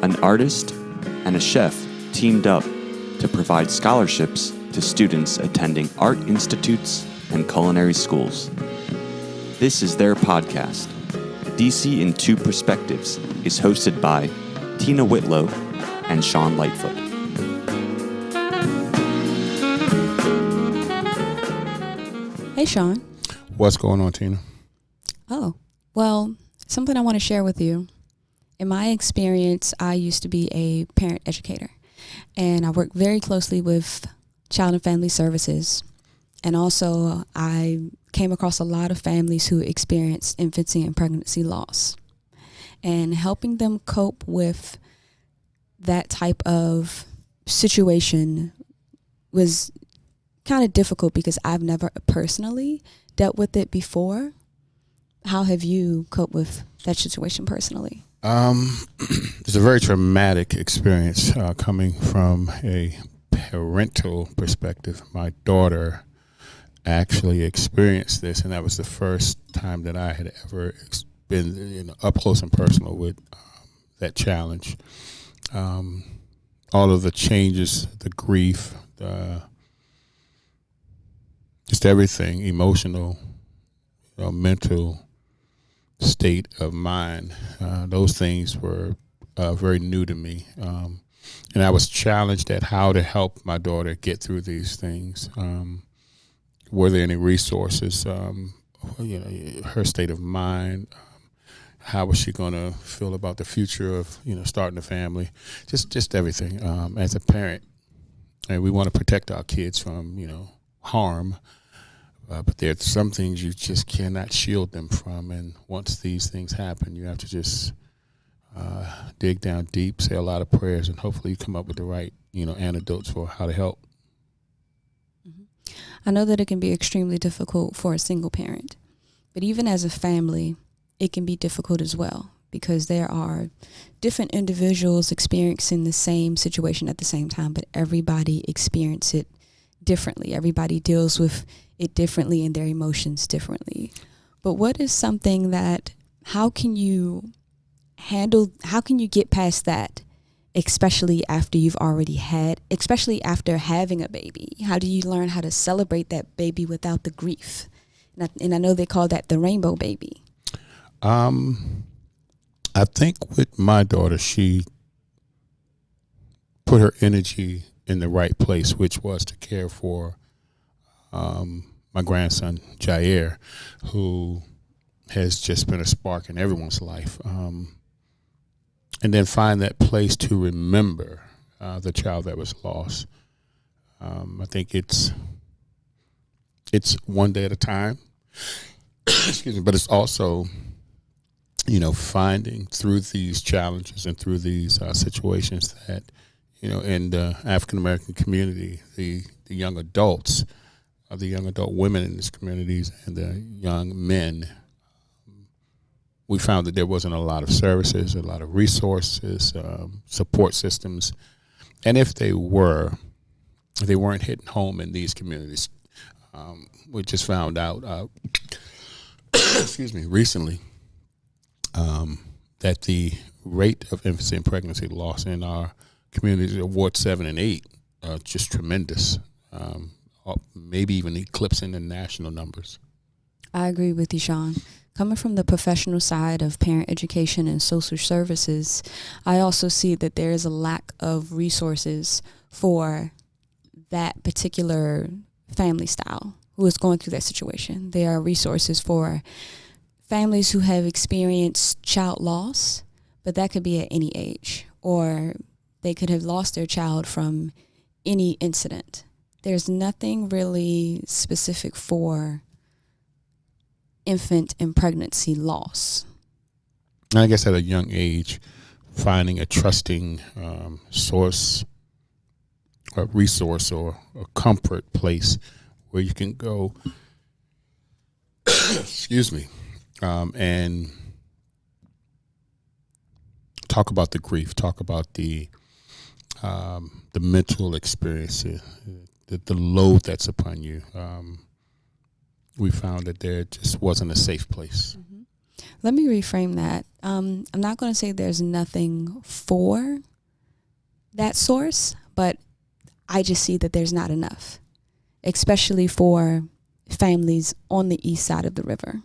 An artist and a chef teamed up to provide scholarships to students attending art institutes and culinary schools. This is their podcast. DC in Two Perspectives is hosted by Tina Whitlow and Shawn Lightfoot. Hey, Shawn. What's going on, Tina? Oh, well, something I want to share with you. In my experience, I used to be a parent educator, and I worked very closely with Child and Family Services. And also, I came across a lot of families who experienced infancy and pregnancy loss. And helping them cope with that type of situation was kind of difficult because I've never personally dealt with it before. How have you coped with that situation personally? It's a very traumatic experience coming from a parental perspective. My daughter actually experienced this, and that was the first time that I had ever been up close and personal with that challenge. All of the changes, the grief, just everything, emotional, mental state of mind, those things were very new to me. And I was challenged at how to help my daughter get through these things. Were there any resources? Her state of mind. How was she going to feel about the future of starting a family? Just everything. As a parent, and we want to protect our kids from harm. But there's some things you just cannot shield them from, and once these things happen, you have to just dig down deep, say a lot of prayers, and hopefully you come up with the right, antidotes for how to help. Mm-hmm. I know that it can be extremely difficult for a single parent, but even as a family, it can be difficult as well because there are different individuals experiencing the same situation at the same time, but everybody experiences it differently. Everybody deals with it differently and their emotions differently. But what is something that, how can you get past that, especially after having a baby? How do you learn how to celebrate that baby without the grief? And I know they call that the rainbow baby. I think with my daughter, she put her energy in the right place, which was to care for my grandson, Jair, who has just been a spark in everyone's life. And then find that place to remember the child that was lost. I think it's one day at a time. Excuse me, but it's also, finding through these challenges and through these situations that, in the African American community, the young adults, the young adult women in these communities, and the young men, we found that there wasn't a lot of services, a lot of resources, support systems, and if they weren't hitting home in these communities. We just found out, recently, that the rate of infancy and pregnancy loss in our communities of Ward 7 and 8 are just tremendous, maybe even eclipsing the national numbers. I agree with you, Shawn. Coming from the professional side of parent education and social services, I also see that there is a lack of resources for that particular family style who is going through that situation. There are resources for families who have experienced child loss, but that could be at any age, or they could have lost their child from any incident. There's nothing really specific for infant and pregnancy loss. I guess at a young age, finding a trusting source, a resource, or a comfort place where you can go, and talk about the grief, talk about the mental experience, the load that's upon you. We found that there just wasn't a safe place. Mm-hmm. Let me reframe that. I'm not going to say there's nothing for that source, but I just see that there's not enough, especially for families on the east side of the river.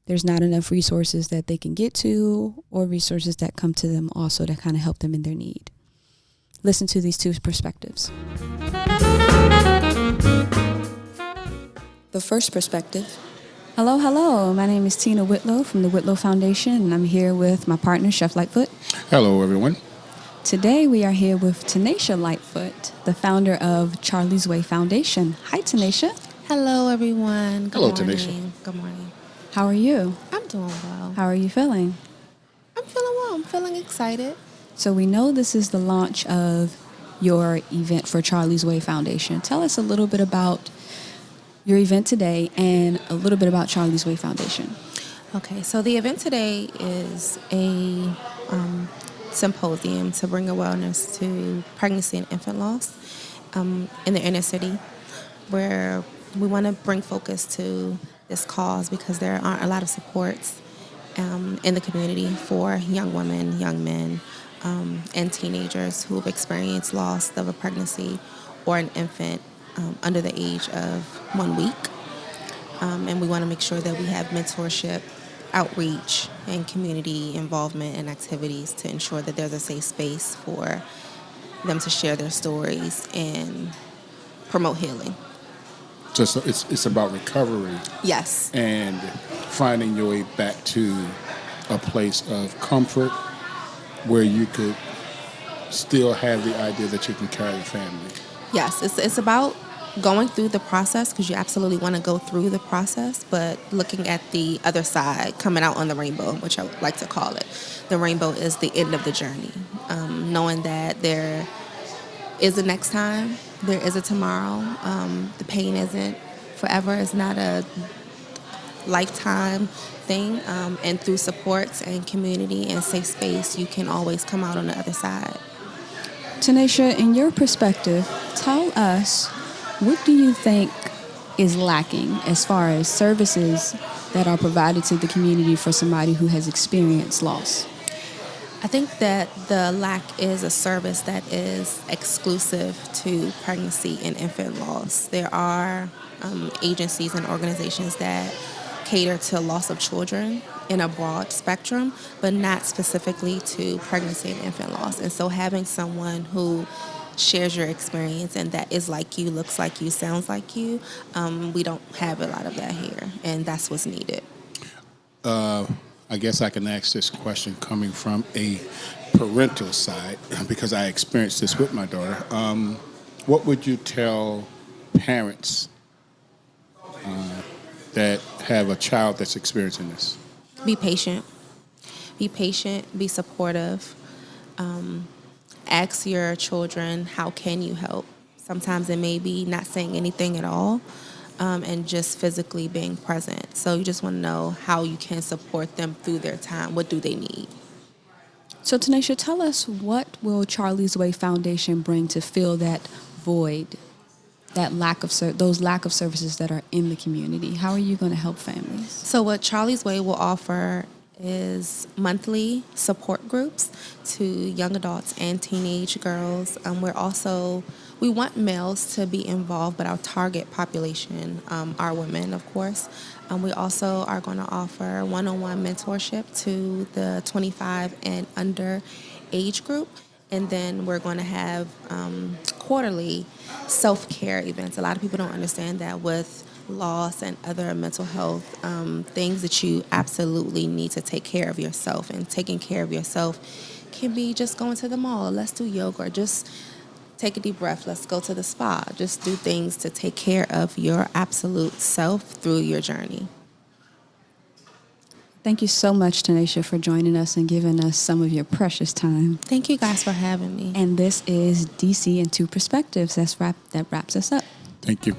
There's not enough resources that they can get to, or resources that come to them also to kind of help them in their need. Listen to these two perspectives. The first perspective. Hello. My name is Tina Whitlow from the Whitlow Foundation, and I'm here with my partner, Chef Lightfoot. Hello, everyone. Today we are here with Tinee'Sha Lightfoot, the founder of Charlie's Way Foundation. Hi, Tinee'Sha. Hello, everyone. Hello, Tinee'Sha. Good morning. How are you? I'm doing well. How are you feeling? I'm feeling well. I'm feeling excited. So we know this is the launch of your event for Charlie's Way Foundation. Tell us a little bit about your event today and a little bit about Charlie's Way Foundation. Okay, so the event today is a symposium to bring awareness to pregnancy and infant loss in the inner city, where we want to bring focus to this cause because there aren't a lot of supports in the community for young women, young men, and teenagers who have experienced loss of a pregnancy or an infant under the age of 1 week. And we want to make sure that we have mentorship, outreach, and community involvement and activities to ensure that there's a safe space for them to share their stories and promote healing. So it's about recovery. Yes. And finding your way back to a place of comfort where you could still have the idea that you can carry a family. Yes, it's about going through the process, because you absolutely want to go through the process, but looking at the other side, coming out on the rainbow, which I would like to call it. The rainbow is the end of the journey. Knowing that there is a next time, there is a tomorrow. The pain isn't forever. It's not a lifetime thing. And through supports and community and safe space, you can always come out on the other side. Tinee'Sha, in your perspective, tell us, what do you think is lacking as far as services that are provided to the community for somebody who has experienced loss? I think that the lack is a service that is exclusive to pregnancy and infant loss. There are agencies and organizations that cater to loss of children in a broad spectrum, but not specifically to pregnancy and infant loss. And so having someone who shares your experience and that is like you, looks like you, sounds like you, we don't have a lot of that here, and that's what's needed. I guess I can ask this question coming from a parental side, because I experienced this with my daughter. What would you tell parents that have a child that's experiencing this? Be patient. Be patient. Be supportive. Ask your children, how can you help? Sometimes it may be not saying anything at all, and just physically being present. So you just want to know how you can support them through their time. What do they need? So Tinee'Sha, tell us, what will Charlie's Way Foundation bring to fill that void, that those lack of services that are in the community? How are you going to help families? So what Charlie's Way will offer is monthly support groups to young adults and teenage girls. We want males to be involved, but our target population are women, of course. We also are going to offer one-on-one mentorship to the 25 and under age group. And then we're going to have quarterly self-care events. A lot of people don't understand that with loss and other mental health things, that you absolutely need to take care of yourself. And taking care of yourself can be just going to the mall. Let's do yoga, or just take a deep breath. Let's go to the spa. Just do things to take care of your absolute self through your journey. Thank you so much, Tinee'Sha, for joining us and giving us some of your precious time. Thank you guys for having me. And this is DC in Two Perspectives. That wraps us up. Thank you.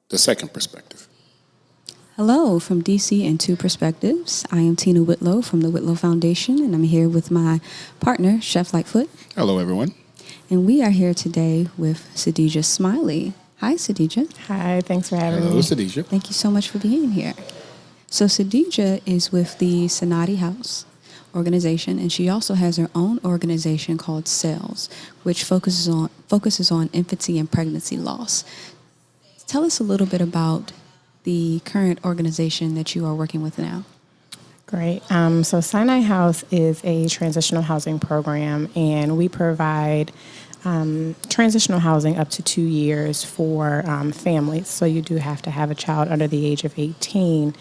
The second perspective. Hello from DC in Two Perspectives. I am Tina Whitlow from the Whitlow Foundation, and I'm here with my partner, Chef Lightfoot. Hello, everyone. And we are here today with Sadija Smiley. Hi, Sadija. Hi, thanks for having Hello, me. Sadija. Thank you so much for being here. So Sadija is with the Sonati House organization, and she also has her own organization called SAILS, which focuses on infancy and pregnancy loss. Tell us a little bit about the current organization that you are working with now. Great. So Sinai House is a transitional housing program, and we provide transitional housing up to 2 years for families. So you do have to have a child under the age of 18.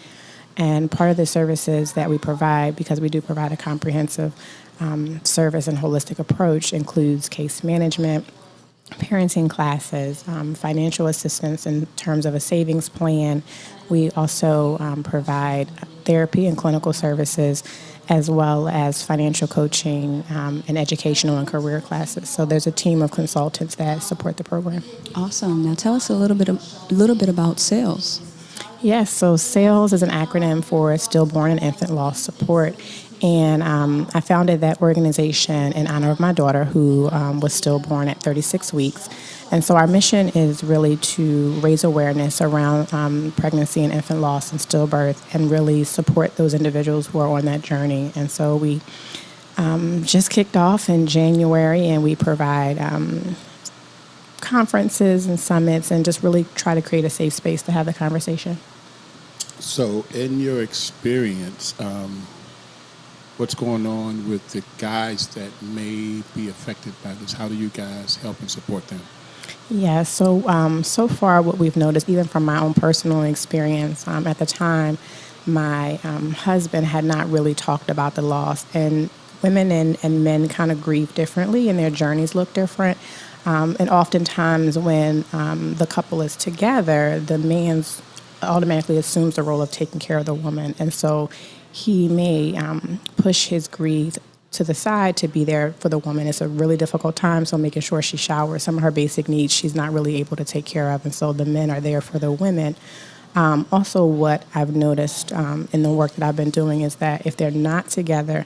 And part of the services that we provide, because we do provide a comprehensive service and holistic approach, includes case management, parenting classes, financial assistance in terms of a savings plan. We also provide therapy and clinical services, as well as financial coaching and educational and career classes. So there's a team of consultants that support the program. Awesome. Now tell us a little bit about SAILS. Yes, so SAILS is an acronym for Stillborn and Infant Loss Support. And I founded that organization in honor of my daughter, who was stillborn at 36 weeks. And so our mission is really to raise awareness around pregnancy and infant loss and stillbirth, and really support those individuals who are on that journey. And so we just kicked off in January, and we provide conferences and summits, and just really try to create a safe space to have the conversation. So, in your experience, what's going on with the guys that may be affected by this? How do you guys help and support them? Yeah, so far what we've noticed, even from my own personal experience, at the time, my husband had not really talked about the loss, and women and men kind of grieve differently, and their journeys look different. And oftentimes when the couple is together, the man's automatically assumes the role of taking care of the woman. And so he may push his grief to the side to be there for the woman. It's a really difficult time, so making sure she showers, some of her basic needs she's not really able to take care of. And so the men are there for the women. Also, what I've noticed in the work that I've been doing is that if they're not together,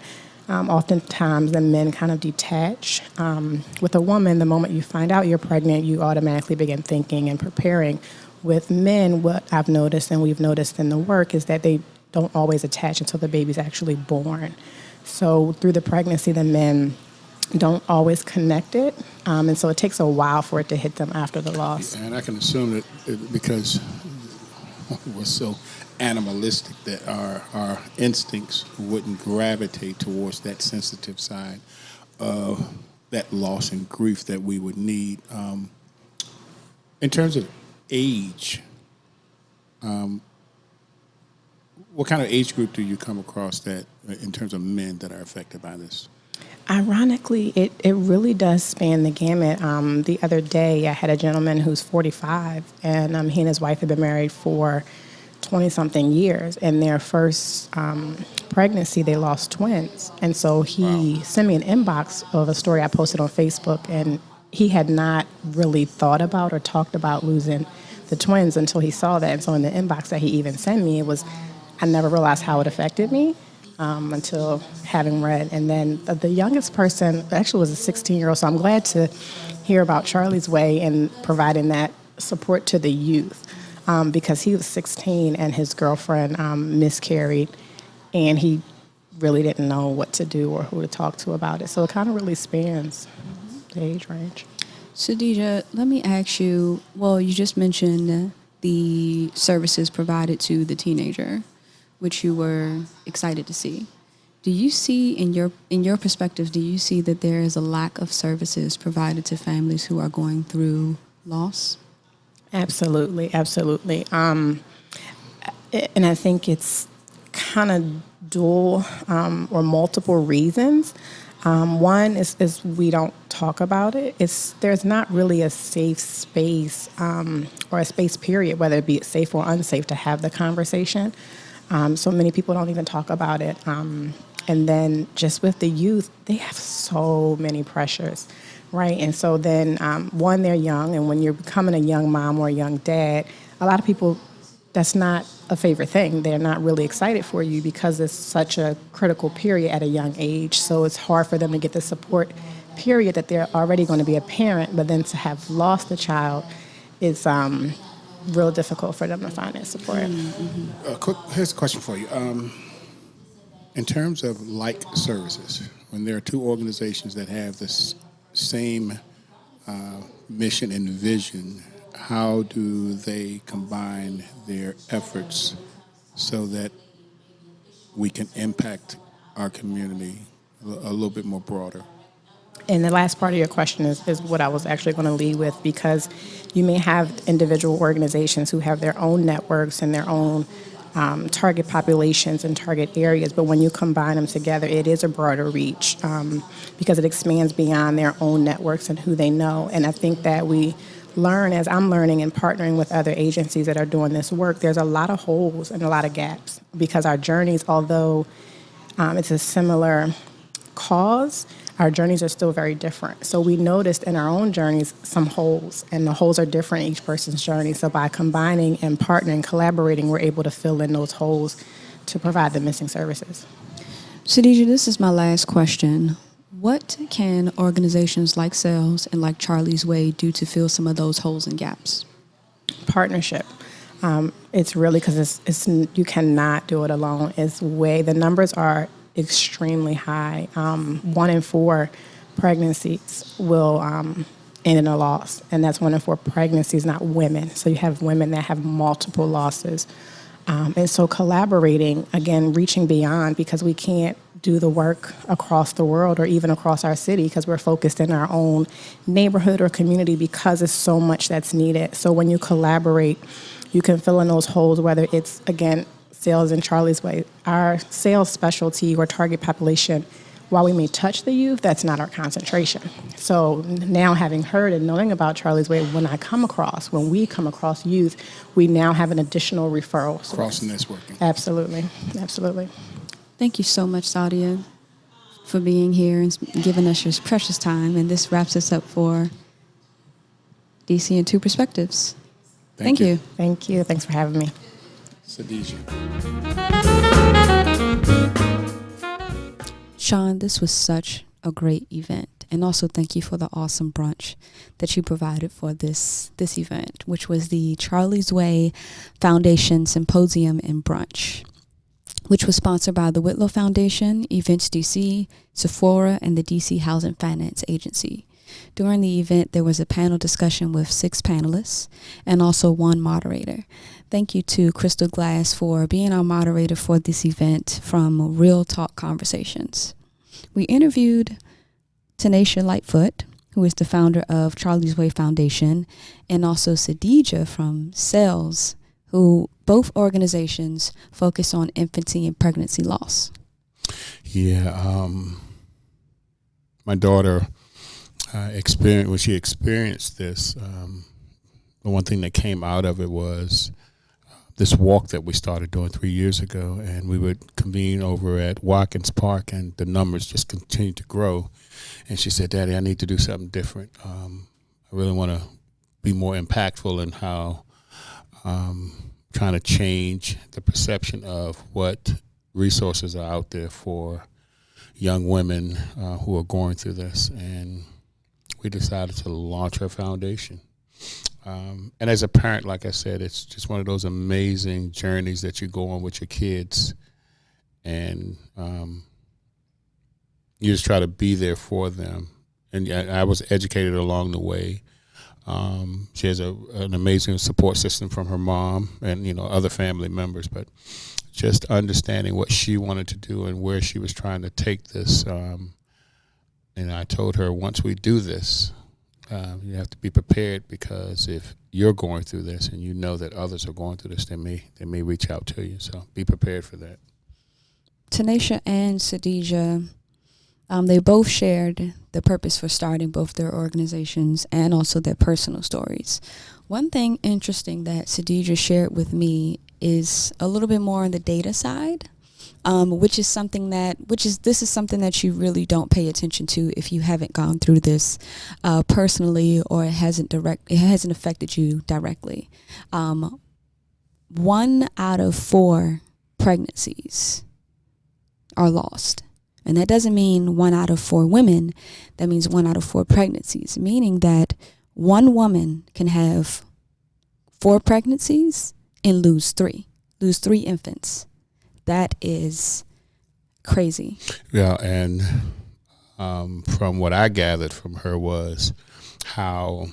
oftentimes the men kind of detach. With a woman, the moment you find out you're pregnant, you automatically begin thinking and preparing. With men, what I've noticed, and we've noticed in the work, is that they don't always attach until the baby's actually born. So through the pregnancy, the men don't always connect it, and so it takes a while for it to hit them after the loss. And I can assume that because we're so animalistic that our instincts wouldn't gravitate towards that sensitive side of that loss and grief that we would need. In terms of age, what kind of age group do you come across that in terms of men that are affected by this? Ironically, it really does span the gamut. The other day, I had a gentleman who's 45, and he and his wife had been married for 20-something years. In their first pregnancy, they lost twins. And so he sent me an inbox of a story I posted on Facebook, and he had not really thought about or talked about losing the twins until he saw that. And so in the inbox that he even sent me, I never realized how it affected me until having read. And then the youngest person actually was a 16-year-old, so I'm glad to hear about Charlie's Way and providing that support to the youth, because he was 16 and his girlfriend miscarried, and he really didn't know what to do or who to talk to about it. So it kind of really spans the age range. Sadija, let me ask you, well, you just mentioned the services provided to the teenager, which you were excited to see. Do you see, in your perspective, do you see that there is a lack of services provided to families who are going through loss? Absolutely. And I think it's kind of dual or multiple reasons. One is we don't talk about it. There's not really a safe space or a space period, whether it be safe or unsafe, to have the conversation. So many people don't even talk about it. And then just with the youth, they have so many pressures, right? And so then, one, they're young, and when you're becoming a young mom or a young dad, a lot of people, that's not a favorite thing. They're not really excited for you because it's such a critical period at a young age. So it's hard for them to get the support period that they're already going to be a parent, but then to have lost a child it's real difficult for them to find that support. Here's a question for you. In terms of like services, when there are two organizations that have this same mission and vision, how do they combine their efforts so that we can impact our community a little bit more broader? And the last part of your question is what I was actually going to lead with, because you may have individual organizations who have their own networks and their own target populations and target areas, but when you combine them together, it is a broader reach because it expands beyond their own networks and who they know. And I think that we learn, as I'm learning and partnering with other agencies that are doing this work, there's a lot of holes and a lot of gaps because our journeys, although it's a similar cause, our journeys are still very different. So we noticed in our own journeys some holes, and the holes are different in each person's journey. So by combining and partnering, collaborating, we're able to fill in those holes to provide the missing services. Sadija, this is my last question. What can organizations like SAILS and like Charlie's Way do to fill some of those holes and gaps? Partnership. It's really because it's you cannot do it alone. The numbers are extremely high. 1 in 4 pregnancies will end in a loss, and that's 1 in 4 pregnancies, not women. So you have women that have multiple losses. And so collaborating, again, reaching beyond, because we can't do the work across the world or even across our city because we're focused in our own neighborhood or community because there's so much that's needed. So when you collaborate, you can fill in those holes, whether it's, again, SAILS and Charlie's Way. Our SAILS specialty or target population, while we may touch the youth, that's not our concentration. So now having heard and knowing about Charlie's Way, when we come across youth, we now have an additional referral source. Cross-networking. Absolutely. Absolutely. Thank you so much, Sadija, for being here and giving us your precious time. And this wraps us up for DC in Two Perspectives. Thank you. Thank you. Thanks for having me. Sadija. Shawn, this was such a great event. And also thank you for the awesome brunch that you provided for this event, which was the Charlie's Way Foundation Symposium and Brunch, which was sponsored by the Whitlow Foundation, Events DC, Sephora, and the DC Housing Finance Agency. During the event, there was a panel discussion with 6 panelists and also 1 moderator. Thank you to Crystal Glass for being our moderator for this event from Real Talk Conversations. We interviewed Tinee'Sha Lightfoot, who is the founder of Charlie's Way Foundation, and also Sadija from SAILS, who both organizations focus on infancy and pregnancy loss. Yeah, my daughter experienced this, the one thing that came out of it was this walk that we started doing 3 years ago, and we would convene over at Watkins Park, and the numbers just continued to grow. And she said, "Daddy, I need to do something different. I really want to be more impactful in how trying to change the perception of what resources are out there for young women who are going through this." And we decided to launch our foundation. And as a parent, like I said, it's just one of those amazing journeys that you go on with your kids, and you just try to be there for them. And I was educated along the way. She has an amazing support system from her mom and other family members, but just understanding what she wanted to do and where she was trying to take this. And I told her, once we do this, you have to be prepared, because if you're going through this and you know that others are going through this, they may reach out to you. So be prepared for that. Tinee'Sha and Sadija, they both shared the purpose for starting both their organizations and also their personal stories. One thing interesting that Sadija shared with me is a little bit more on the data side. This is something that you really don't pay attention to if you haven't gone through this personally, or it hasn't affected you directly. 1 out of 4 pregnancies are lost. And that doesn't mean 1 out of 4 women. That means 1 out of 4 pregnancies, meaning that one woman can have 4 pregnancies and lose 3 infants. That is crazy. Yeah, and from what I gathered from her was how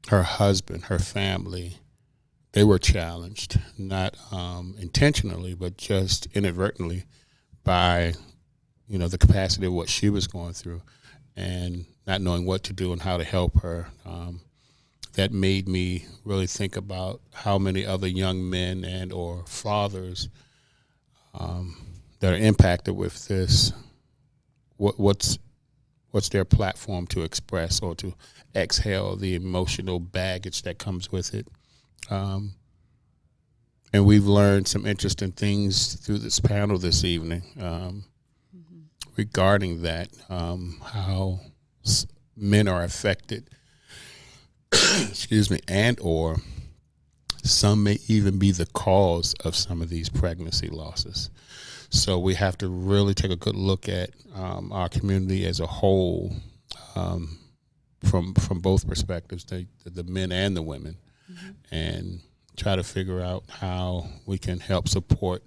her husband, her family, they were challenged, not intentionally, but just inadvertently by, the capacity of what she was going through and not knowing what to do and how to help her. That made me really think about how many other young men and or fathers that are impacted with this. What's their platform to express or to exhale the emotional baggage that comes with it? And we've learned some interesting things through this panel this evening regarding that, how men are affected, excuse me, and or some may even be the cause of some of these pregnancy losses. So we have to really take a good look at our community as a whole, from both perspectives, the men and the women, and try to figure out how we can help support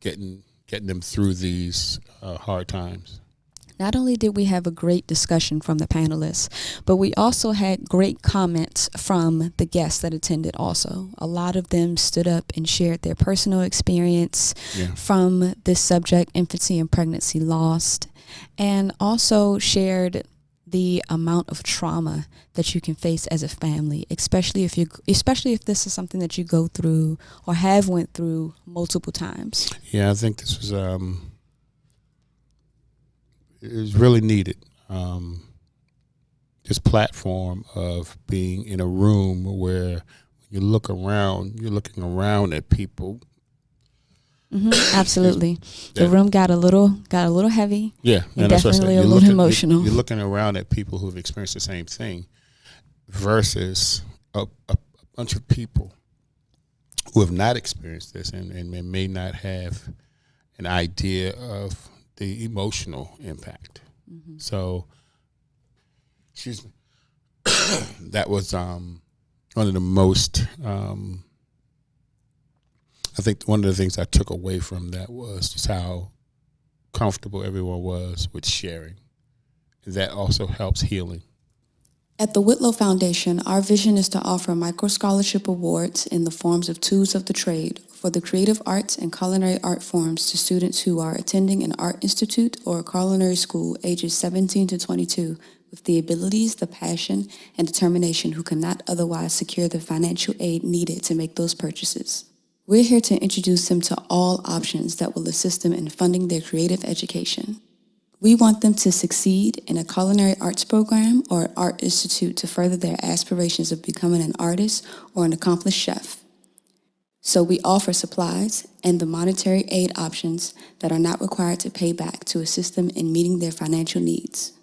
getting them through these hard times. Not only did we have a great discussion from the panelists, but we also had great comments from the guests that attended also. A lot of them stood up and shared their personal experience from this subject, infancy and pregnancy lost, and also shared the amount of trauma that you can face as a family, especially if this is something that you go through or have went through multiple times. Yeah, I think this was it was really needed. This platform of being in a room where you look around, you're looking around at people. Absolutely, the room got a little heavy. Yeah, and definitely a little emotional. You're looking around at people who've experienced the same thing, versus a bunch of people who have not experienced this and may not have an idea of the emotional impact. So, excuse me, that was one of the most. I think one of the things I took away from that was just how comfortable everyone was with sharing. That also helps healing. At the Whitlow Foundation, our vision is to offer micro-scholarship awards in the forms of tools of the trade for the creative arts and culinary art forms to students who are attending an art institute or a culinary school ages 17 to 22 with the abilities, the passion, and determination who cannot otherwise secure the financial aid needed to make those purchases. We're here to introduce them to all options that will assist them in funding their creative education. We want them to succeed in a culinary arts program or an art institute to further their aspirations of becoming an artist or an accomplished chef. So we offer supplies and the monetary aid options that are not required to pay back to assist them in meeting their financial needs.